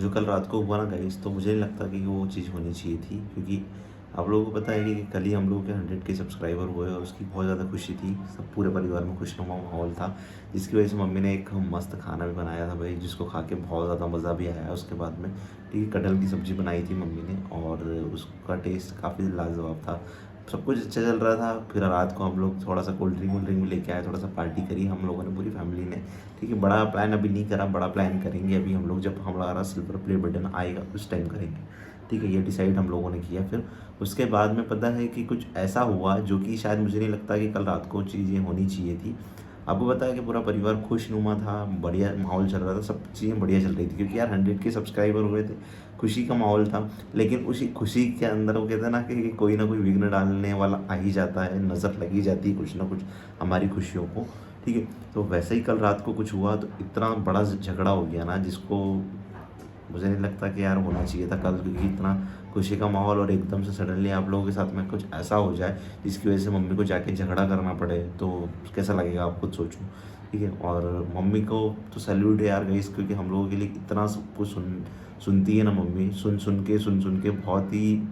जो कल रात को हुआ ना गाइस, तो मुझे नहीं लगता कि वो चीज़ होनी चाहिए थी, क्योंकि आप लोगों को पता है कि कल ही हम लोगों के 100 के सब्सक्राइबर हुए और उसकी बहुत ज़्यादा खुशी थी। सब पूरे परिवार में खुशनुमा माहौल था, जिसकी वजह से मम्मी ने एक मस्त खाना भी बनाया था भाई, जिसको खा के बहुत ज़्यादा मज़ा भी आया उसके बाद में। ठीक है, कटहल की सब्ज़ी बनाई थी मम्मी ने और उसका टेस्ट काफ़ी लाजवाब था। सब कुछ अच्छा चल रहा था। फिर रात को हम लोग थोड़ा सा कोल्ड ड्रिंक वोल्ड ड्रिंक भी लेके आए, थोड़ा सा पार्टी करी हम लोगों ने पूरी फैमिली ने। ठीक है, बड़ा प्लान अभी नहीं करा, बड़ा प्लान करेंगे अभी हम लोग, जब हमारा सिल्वर प्ले बटन आएगा उस टाइम करेंगे। ठीक है, ये डिसाइड हम लोगों ने किया। फिर उसके बाद में पता है कि कुछ ऐसा हुआ जो कि शायद मुझे नहीं लगता कि कल रात को चीज़ें होनी चाहिए थी। आपको पता है कि पूरा परिवार खुशनुमा था, बढ़िया माहौल चल रहा था, सब चीज़ें बढ़िया चल रही थी, क्योंकि यार 100 के सब्सक्राइबर हुए थे, खुशी का माहौल था। लेकिन उसी खुशी के अंदर वो कहते हैं ना कि कोई ना कोई विघ्न डालने वाला आ ही जाता है, नज़र लगी जाती है कुछ ना कुछ हमारी खुशियों को। ठीक है, तो वैसे ही कल रात को कुछ हुआ, तो इतना बड़ा झगड़ा हो गया ना, जिसको मुझे नहीं लगता कि यार होना चाहिए था कल, क्योंकि इतना खुशी का माहौल और एकदम से सडनली आप लोगों के साथ में कुछ ऐसा हो जाए जिसकी वजह से मम्मी को जाके झगड़ा करना पड़े, तो कैसा लगेगा आप खुद सोचो। ठीक है, और मम्मी को तो सैल्यूट है यार गाइस, क्योंकि हम लोगों के लिए इतना सब कुछ सुनती है ना मम्मी, सुन के बहुत ही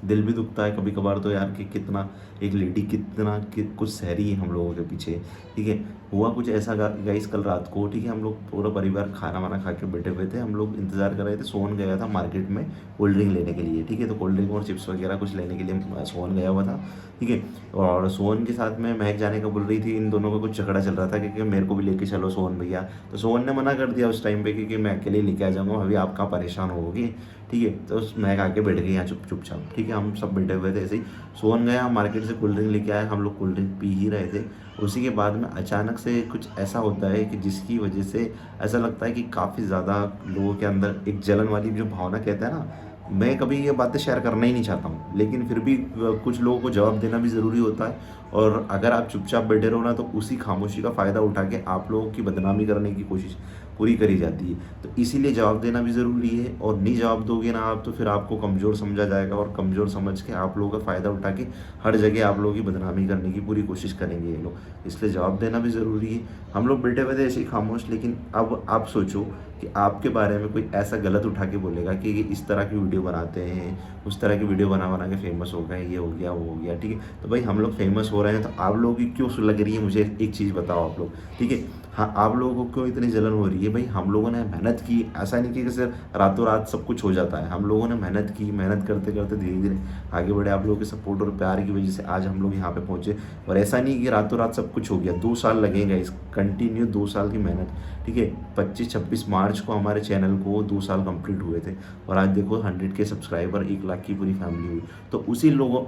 दिल भी दुखता है कभी कभार तो यार, कि कितना एक लेडी कितना कुछ सह रही है हम लोगों के पीछे। ठीक है, हुआ कुछ ऐसा गाइस कल रात को। ठीक है, हम लोग पूरा परिवार खाना वाना खा के बैठे हुए थे, हम लोग इंतज़ार कर रहे थे। सोहन गया था मार्केट में कोल्ड ड्रिंक लेने के लिए। ठीक है, तो कोल्ड ड्रिंक और चिप्स वगैरह कुछ लेने के लिए सोहन गया हुआ था। ठीक है, और सोहन के साथ में महक जाने का बोल रही थी, इन दोनों का कुछ झगड़ा चल रहा था, क्योंकि मेरे को भी लेके चलो सोहन भैया। तो सोहन ने मना कर दिया उस टाइम पे, क्योंकि मैं अकेले लेके आ जाऊँगा, अभी आप कहाँ परेशान होगी। ठीक है, तो महक आके बैठ गई यहाँ चुपचाप। ठीक है, हम सब बैठे हुए थे ऐसे ही। सोहन गया मार्केट से कोल्ड ड्रिंक लेके आया, हम लोग कोल्ड ड्रिंक पी ही रहे थे। उसी के बाद में अचानक से कुछ ऐसा होता है कि जिसकी वजह से ऐसा लगता है कि काफ़ी ज़्यादा लोगों के अंदर एक जलन वाली जो भावना कहते हैं ना, मैं कभी ये बातें शेयर करना ही नहीं चाहता हूँ, लेकिन फिर भी कुछ लोगों को जवाब देना भी ज़रूरी होता है। और अगर आप चुपचाप बैठे रहो ना, तो उसी खामोशी का फ़ायदा उठा के आप लोगों की बदनामी करने की कोशिश पूरी करी जाती है। तो इसीलिए जवाब देना भी ज़रूरी है, और नहीं जवाब दोगे ना आप, तो फिर आपको कमज़ोर समझा जाएगा, और कमज़ोर समझ के आप लोगों का फ़ायदा उठा के हर जगह आप लोगों की बदनामी करने की पूरी कोशिश करेंगे ये लोग। इसलिए जवाब देना भी ज़रूरी है। हम लोग बैठे हुए थे ऐसे ही खामोश, लेकिन अब आप सोचो कि आपके बारे में कोई ऐसा गलत उठा के बोलेगा कि ये इस तरह की वीडियो बनाते हैं, उस तरह की वीडियो बना बना के फेमस हो गए, ये हो गया वो हो गया। ठीक है, तो भाई हम लोग फेमस हो रहे हैं, तो आप लोगों की क्यों लग रही है, मुझे एक चीज़ बताओ आप लोग। ठीक है, हाँ, आप लोगों को क्यों इतनी जलन हो रही है? भाई हम लोगों ने मेहनत की, ऐसा नहीं कि जैसे रातों रात सब कुछ हो जाता है। हम लोगों ने मेहनत की, मेहनत करते करते धीरे धीरे आगे बढ़े। आप लोगों के सपोर्ट और प्यार की वजह से आज हम लोग यहाँ पे पहुँचे। और ऐसा नहीं कि रातों रात सब कुछ हो गया, 2 साल लगेगा इस कंटिन्यू 2 साल की मेहनत। ठीक है, 25-26 मार्च को हमारे चैनल को 2 साल कंप्लीट हुए थे, और आज देखो 100 के सब्सक्राइबर, 1 लाख की पूरी फैमिली हुई। तो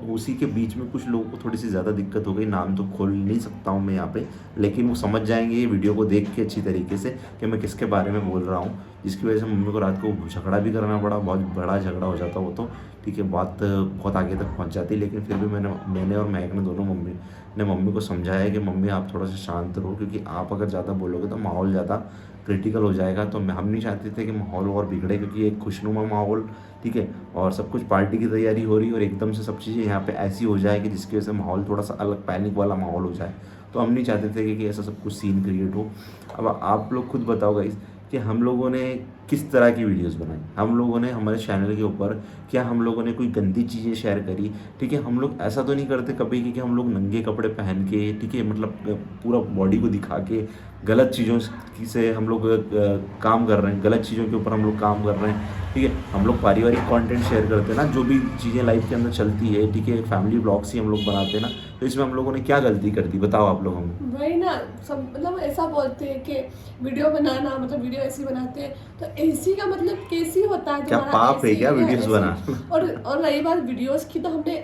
उसी के बीच में कुछ लोगों को थोड़ी सी ज़्यादा दिक्कत हो गई, नाम तो खोल नहीं सकता हूँ मैं यहाँ पे, लेकिन वो समझ जाएंगे ये वीडियो को देख के अच्छी तरीके से कि मैं किसके बारे में बोल रहा हूँ, जिसकी वजह से मम्मी को रात को झगड़ा भी करना पड़ा, बहुत बड़ा झगड़ा हो जाता वो तो। ठीक है, बात बहुत आगे तक पहुँच जाती, लेकिन फिर भी मैंने और महक ने दोनों मम्मी को समझाया कि मम्मी आप थोड़ा सा शांत रहो, क्योंकि आप अगर ज़्यादा बोलोगे तो माहौल ज़्यादा क्रिटिकल हो जाएगा। तो हम नहीं चाहते थे कि माहौल और बिगड़े, क्योंकि एक खुशनुमा माहौल, ठीक है, और सब कुछ पार्टी की तैयारी हो रही है, और एकदम से सब चीज़ें यहाँ पे ऐसी हो जाए कि जिसकी वजह से माहौल थोड़ा सा अलग पैनिक वाला माहौल हो जाए। तो हम नहीं चाहते थे कि ऐसा सब कुछ सीन क्रिएट हो। अब आप लोग खुद बताओ गाइस कि हम लोगों ने किस तरह की वीडियोस बनाई। हम लोगों ने हमारे चैनल के ऊपर क्या हम लोगों ने कोई गंदी चीज़ें शेयर करी? ठीक है, हम लोग ऐसा तो नहीं करते कभी कि हम लोग नंगे कपड़े पहन के, ठीक है, मतलब पूरा बॉडी को दिखा के गलत चीज़ों से हम लोग काम कर रहे हैं, गलत चीज़ों के ऊपर हम लोग काम कर रहे हैं। ठीक है, हम लोग पारिवारिक कंटेंट शेयर करते हैं ना, जो भी चीज़ें लाइफ के अंदर चलती है, ठीक है, फैमिली ब्लॉग्स ही हम लोग बनाते हैं ना। तो इसमें हम लोगों ने क्या गलती कर दी, बताओ आप लोग हमें। वही ना, सब मतलब ऐसा बोलते हैं कि वीडियो बनाना मतलब वीडियो ऐसी बनाते हैं, तो ऐसी का मतलब कैसी होता है क्या तुम्हारा पाप है ऐसी क्या या वीडियोस ऐसी। बनाना? और रही बात वीडियोस की, तो हमने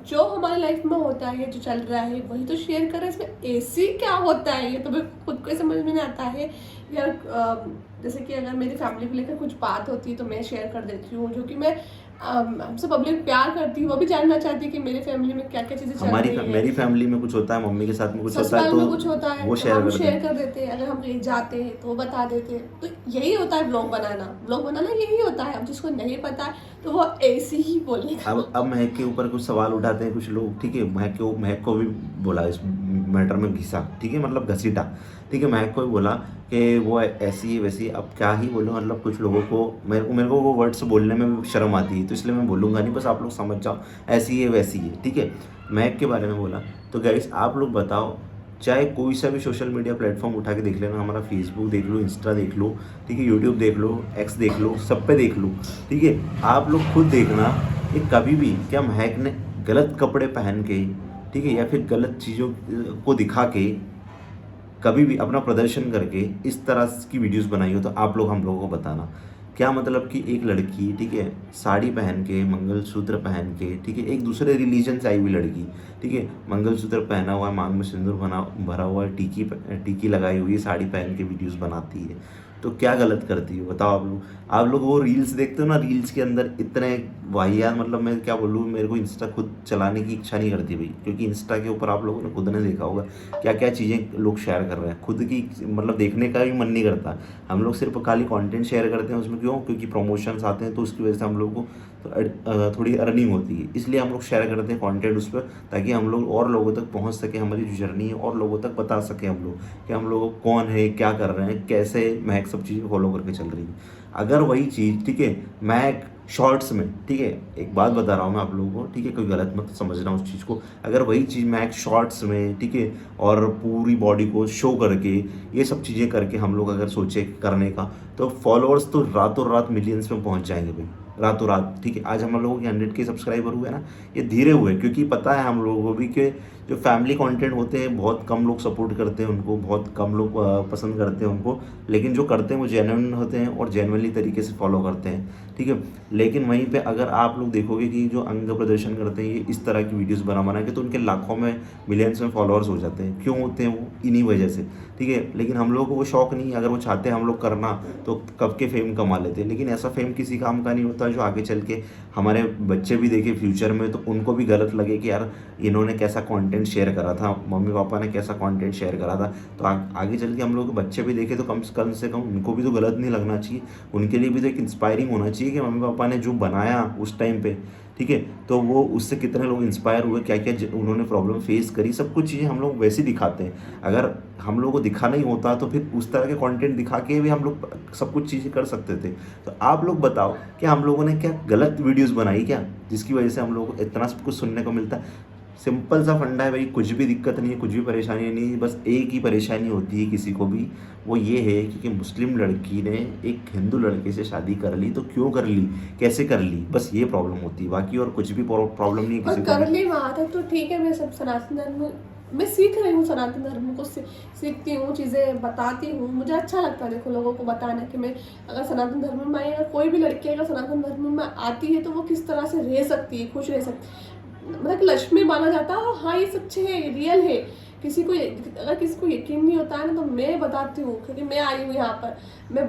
जो हमारी लाइफ में होता है, जो चल रहा है वही तो शेयर कर रहे हैं। इसमें ऐसी क्या होता है ये तो मैं खुद को ही समझ में नहीं आता है यार। जैसे कि अगर मेरी फैमिली को लेकर कुछ बात होती है तो मैं शेयर कर देती हूँ, जो कि मैं हमसे पब्लिक प्यार करती है, वो भी जानना चाहती है कि मेरे फैमिली में क्या क्या चीज़ें चल रही है। मेरी फैमिली में कुछ होता है, मम्मी के साथ में कुछ होता है, ससुराल तो में कुछ होता है वो तो शेयर हम करते शेयर हैं। कर देते हैं, अगर हम कहीं जाते हैं तो वो बता देते हैं। तो यही होता है ब्लॉग बनाना यही होता है। अब जिसको नहीं पता है तो वो ऐसे ही बोलेगा। अब महक के ऊपर कुछ सवाल उठाते हैं कुछ लोग। ठीक है, महक को भी बोला, इस मैटर में घिसा, ठीक है, मतलब घसीटा। ठीक है, महक को भी बोला कि वो ऐसी है वैसी है। अब क्या ही बोलूँ, मतलब कुछ लोगों को मेरे को वो वर्ड्स बोलने में भी शर्म आती है, तो इसलिए मैं बोलूँगा नहीं, बस आप लोग समझ जाओ ऐसी है वैसी है, ठीक है। महक के बारे में बोला, तो गाइस आप लोग बताओ, चाहे कोई सा भी सोशल मीडिया प्लेटफॉर्म उठा के देख लेना, हमारा फेसबुक देख लो, इंस्टा देख लो, ठीक है, यूट्यूब देख लो, एक्स देख लो, सब पे देख लो, ठीक है। आप लोग खुद देखना कि कभी भी क्या महक ने गलत कपड़े पहन के, ठीक है, या फिर गलत चीज़ों को दिखा के कभी भी अपना प्रदर्शन करके इस तरह की वीडियोस बनाई हो, तो आप लोग हम लोगों को बताना। क्या मतलब कि एक लड़की, ठीक है, साड़ी पहन के, मंगलसूत्र पहन के, ठीक है, एक दूसरे रिलीजन से आई हुई लड़की, ठीक है, मंगलसूत्र पहना हुआ है, मांग में सिंदूर भरा हुआ है, टीकी लगाई हुई है, साड़ी पहन के वीडियोस बनाती है, तो क्या गलत करती है बताओ। आप लोग वो रील्स देखते हो ना, रील्स के अंदर इतने वाहियात, मतलब मैं क्या बोलूँ, मेरे को इंस्टा खुद चलाने की इच्छा नहीं करती भाई, क्योंकि इंस्टा के ऊपर आप लोगों ने खुद ने देखा होगा क्या क्या चीज़ें लोग शेयर कर रहे हैं, खुद की मतलब देखने का भी मन नहीं करता। हम लोग सिर्फ खाली कंटेंट शेयर करते हैं उसमें, क्यों? क्योंकि प्रमोशंस आते हैं, तो उसकी वजह से हम लोग को तो थोड़ी अर्निंग होती है, इसलिए हम लोग शेयर करते हैं कंटेंट उस पर, ताकि हम लोग और लोगों तक पहुंच सके, हमारी जो जर्नी है और लोगों तक बता सके हम लोग कि हम लोग कौन है, क्या कर रहे हैं, कैसे महक सब चीज़ें फॉलो करके चल रही है। अगर वही चीज़, ठीक है, महक शॉर्ट्स में, ठीक है, एक बात बता रहा हूँ मैं आप लोगों को, ठीक है, कोई गलत मत समझना उस चीज़ को, अगर वही चीज़ महक शॉर्ट्स में, ठीक है, और पूरी बॉडी को शो करके ये सब चीज़ें करके हम लोग अगर सोचे करने का, तो फॉलोअर्स तो रातों रात मिलियंस में पहुंच जाएंगे भाई, रातों रात, ठीक है। आज हम लोगों के 100K सब्सक्राइबर हुए ना, ये धीरे हुए, क्योंकि पता है हम लोगों को भी कि जो फैमिली कंटेंट होते हैं बहुत कम लोग सपोर्ट करते हैं उनको, बहुत कम लोग पसंद करते हैं उनको, लेकिन जो करते हैं वो जेन्युइन होते हैं और जेन्युइनली तरीके से फॉलो करते हैं, ठीक है। लेकिन वहीं पे अगर आप लोग देखोगे कि जो अंग प्रदर्शन करते हैं ये इस तरह की वीडियोस बना के, तो उनके लाखों में, मिलियंस में फॉलोअर्स हो जाते हैं। क्यों होते हैं वो? इन्हीं वजह से, ठीक है। लेकिन हम लोगों को वो शौक नहीं है, अगर वो चाहते हैं हम लोग करना तो कब के फेम कमा लेते हैं, लेकिन ऐसा फेम किसी काम का नहीं होता जो आगे चल के हमारे बच्चे भी देखे फ्यूचर में, तो उनको भी गलत लगे कि यार इन्होंने कैसा कंटेंट शेयर करा था, मम्मी पापा ने कैसा कंटेंट शेयर करा था, तो आगे चल के हम लोग के बच्चे भी देखे तो कम से कम उनको भी तो गलत नहीं लगना चाहिए, उनके लिए भी तो एक इंस्पायरिंग होना चाहिए कि मम्मी पापा ने जो बनाया उस टाइम पे, ठीक है, तो वो उससे कितने लोग इंस्पायर हुए, क्या क्या उन्होंने प्रॉब्लम फेस करी, सब कुछ चीज़ें हम लोग वैसे दिखाते हैं। अगर हम लोगों को दिखाना ही होता तो फिर उस तरह के कंटेंट दिखा के भी हम लोग सब कुछ चीज़ें कर सकते थे। तो आप लोग बताओ कि हम लोगों ने क्या गलत वीडियोस बनाई क्या, जिसकी वजह से हम लोगों को इतना सब कुछ सुनने को मिलता है। सिंपल सा फंडा है भाई, कुछ भी दिक्कत नहीं है, कुछ भी परेशानी नहीं है, बस एक ही परेशानी होती है किसी को भी, वो ये है कि मुस्लिम लड़की ने एक हिंदू लड़के से शादी कर ली, तो क्यों कर ली, कैसे कर ली, बस ये प्रॉब्लम होती है, बाकी और कुछ भी प्रॉब्लम नहीं है और किसी को कर भी। ली बात है तो ठीक है, मैं सब सनातन धर्म मैं सीख रही हूँ, सनातन धर्म को सीखती हूँ, चीज़ें बताती हूँ, मुझे अच्छा लगता है देखो लोगों को बताना कि मैं अगर सनातन धर्म में आई, अगर कोई भी लड़की अगर सनातन धर्म में आती है तो वो किस तरह से रह सकती है, खुश रह सकती है, मतलब लक्ष्मी माना जाता है। और हाँ ये सच्चे है, ये रियल है। अगर किसी को यकीन नहीं होता है ना, तो मैं बताती हूँ, क्योंकि मैं आई हूँ यहाँ पर, मैं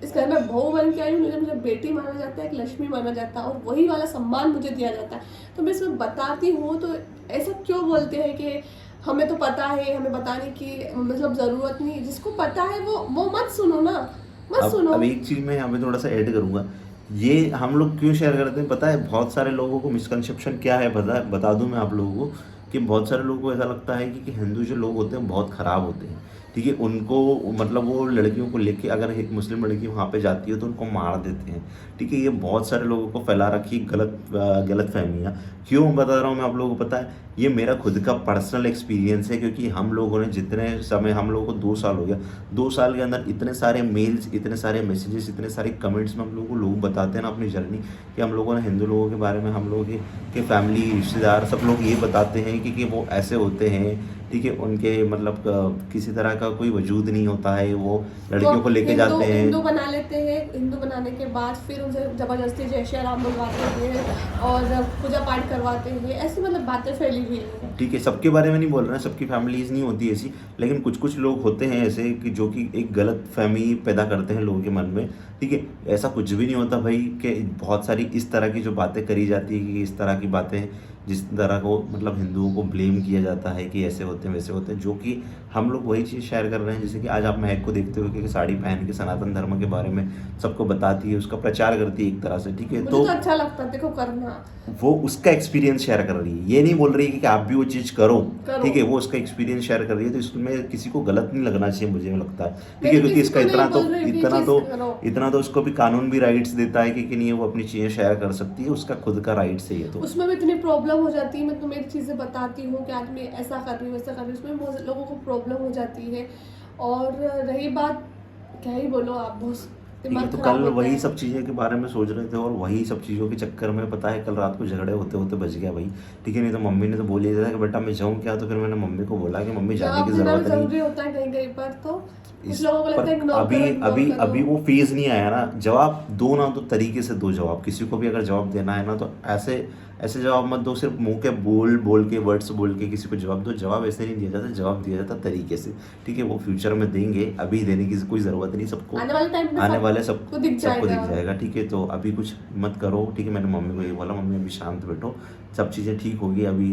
इस घर में बहू बन के आई हूँ, मुझे बेटी माना जाता है, एक लक्ष्मी माना जाता है, और वही वाला सम्मान मुझे दिया जाता है, तो मैं इसमें बताती हूँ। तो ऐसा क्यों बोलते हैं कि हमें तो पता है, हमें बताने की मतलब ज़रूरत नहीं, जिसको पता है वो मत सुनो ना, मत सुनो। अब एक चीज़ मैं यहाँ पे थोड़ा सा ऐड करूँगा, ये हम लोग क्यों शेयर करते हैं पता है, बहुत सारे लोगों को मिसकंसेप्शन क्या है बता दूं मैं आप लोगों को, कि बहुत सारे लोगों को ऐसा लगता है कि हिंदू जो लोग होते हैं बहुत ख़राब होते हैं, ठीक है, उनको मतलब वो लड़कियों को लेके अगर एक मुस्लिम लड़की वहाँ पे जाती है तो उनको मार देते हैं, ठीक है। ये बहुत सारे लोगों को फैला रखी गलत फहमियाँ। क्यों बता रहा हूँ मैं आप लोगों को पता है, ये मेरा खुद का पर्सनल एक्सपीरियंस है, क्योंकि हम लोगों ने जितने समय, हम लोगों को 2 साल हो गया, 2 साल के अंदर इतने सारे मेल्स, इतने सारे मैसेजेस, इतने सारे कमेंट्स में हम लोगों को लोग बताते हैं ना अपनी जर्नी, कि हम लोगों ने हिंदू लोगों के बारे में, हम लोगों के फैमिली रिश्तेदार सब लोग ये बताते हैं कि वो ऐसे होते हैं, ठीक है, उनके मतलब किसी तरह का कोई वजूद नहीं होता है, वो लड़कियों को लेके जाते हैं, हिंदू बना लेते हैं, हिंदू बनाने के बाद फिर उनसे ज़बरदस्ती जय श्री राम बुलवाते हैं और पूजा पाठ करवाते हैं, ऐसी मतलब बातें फैली हुई हैं, ठीक है। सबके बारे में नहीं बोल रहे हैं, सबकी फैमिलीज नहीं होती ऐसी, लेकिन कुछ कुछ लोग होते हैं ऐसे कि जो कि एक गलत फहमी पैदा करते हैं लोगों के मन में, ठीक है। ऐसा कुछ भी नहीं होता भाई, कि बहुत सारी इस तरह की जो बातें करी जाती है, कि इस तरह की बातें जिस तरह को मतलब हिंदुओं को ब्लेम किया जाता है कि ऐसे होते हैं वैसे होते हैं, जो कि हम लोग वही चीज़ शेयर कर रहे हैं, जैसे कि आज आप महक को देखते हो कि साड़ी पहन के सनातन धर्म के बारे में सबको बताती है, उसका प्रचार करती है एक तरह से, ठीक है। मुझे तो अच्छा लगता है देखो करना। वो उसका एक्सपीरियंस शेयर कर रही है, ये नहीं बोल रही है कि आप भी वो चीज़ करो, ठीक है। वो उसका एक्सपीरियंस शेयर कर रही है, तो इसमें किसी को गलत नहीं लगना चाहिए, मुझे लगता है, ठीक है। क्योंकि इसका इतना तो उसको भी कानून भी राइट्स देता है कि नहीं वो अपनी चीज़ें शेयर कर सकती है, उसका खुद का राइट्स है ये। तो उसमें भी इतनी प्रॉब्लम हो जाती है, मैं तुम्हें एक चीज़ें बताती हूँ कि आज मैं ऐसा कर रही हूँ वैसा कर रही हूँ, उसमें बहुत लोगों को प्रॉब्लम हो जाती है। और रही बात, क्या ही बोलो आप, बहुत ठीक है। तो कल वही सब चीज़ें के बारे में सोच रहे थे, और वही सब चीज़ों के चक्कर में पता है कल रात को झगड़े होते होते बच गया भाई, ठीक है। नहीं तो मम्मी ने तो बोल ही दिया था कि बेटा मैं जाऊँ क्या, तो फिर मैंने मम्मी को बोला कि मम्मी जाने की ज़रूरत नहीं होता है कहीं कहीं पर, तो इस लोगों को लगता है अभी वो फेज नहीं आया ना, जवाब दो ना, तो तरीके से दो जवाब। किसी को भी अगर जवाब देना है ना, तो ऐसे जवाब मत दो, सिर्फ मुंह के बोल के वर्ड्स बोल के किसी को जवाब दो। जवाब ऐसे नहीं दिया जाता, जवाब दिया जाता तरीके से, ठीक है। वो फ्यूचर में देंगे, अभी देने की कोई ज़रूरत नहीं, सबको आने वाले सबको दिख जाएगा, ठीक है। तो अभी कुछ मत करो, ठीक है। मैंने मम्मी को ये बोला, मम्मी अभी शांत बैठो, सब चीज़ें ठीक होगी। अभी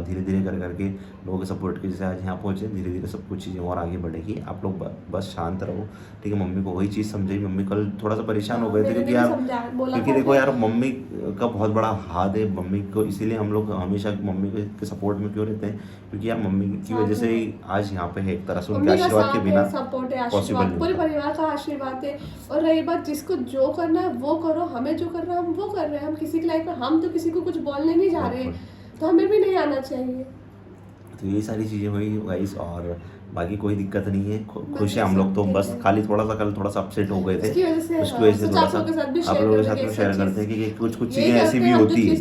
धीरे धीरे करके लोगों के सपोर्ट के जैसे आज यहाँ पहुँचे, धीरे धीरे सब कुछ चीज़ें और आगे बढ़ेगी। आप लोग बस शांत रहो, ठीक है। मम्मी को वही चीज़ समझाई। मम्मी कल थोड़ा सा परेशान हो गए थे, क्योंकि देखो यार, मम्मी का बहुत बड़ा हाथ है मम्मी को, इसीलिए हम लोग हमेशा मम्मी के सपोर्ट में क्यों रहते हैं, क्योंकि यार मम्मी की वजह से ही आज यहाँ पे है, एक तरह से उनके आशीर्वाद के बिना पॉसिबल नहीं, पूरे परिवार का आशीर्वाद है। और रही बात, जिसको जो करना है वो करो, हमें जो करना है हम वो कर रहे हैं, हम किसी की लाइफ में, हम तो किसी को कुछ बोलने नहीं जा रहे, तो हमें भी नहीं आना चाहिए। तो ये सारी चीज़ें हुई गाइस, और बाकी कोई दिक्कत नहीं है, खुश है हम लोग। तो बस खाली कल थोड़ा सा अपसेट हो गए थे, उसकी वजह से थोड़ा सा आप लोगों के साथ में शेयर करते हैं कि कुछ चीज़ें ऐसी भी होती है,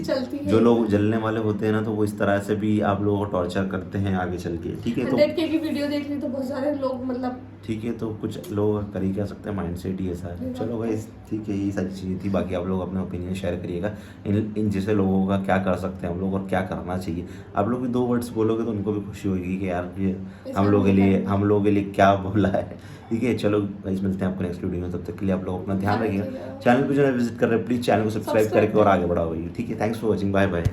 जो लोग जलने वाले होते हैं ना, तो वो इस तरह से भी आप लोगों को टॉर्चर करते हैं आगे चल के, ठीक है। तो 100K की वीडियो देख ली तो बहुत सारे लोग, मतलब ठीक है। तो कुछ लोग कर ही क्या सकते हैं, माइंड सेट ही ऐसा है। चलो भाई ठीक है, यही सारी चीज़ें थी। बाकी आप लोग अपने ओपिनियन शेयर करिएगा इन जैसे लोगों का, क्या कर सकते हैं हम लोग और क्या करना चाहिए। आप लोग भी 2 वर्ड्स बोलोगे तो उनको भी खुशी होगी कि यार ये हम लोगों के लिए क्या बोला है, ठीक है। चलो गाइस, मिलते हैं आपको नेक्स्ट वीडियो में, तब तक के लिए आप लोग अपना ध्यान रखिएगा। चैनल पर जो है विजिट कर रहे हैं, प्लीज़ चैनल को सब्सक्राइब करके और आगे बढ़ाओ, ठीक है। Thanks for watching, bye bye.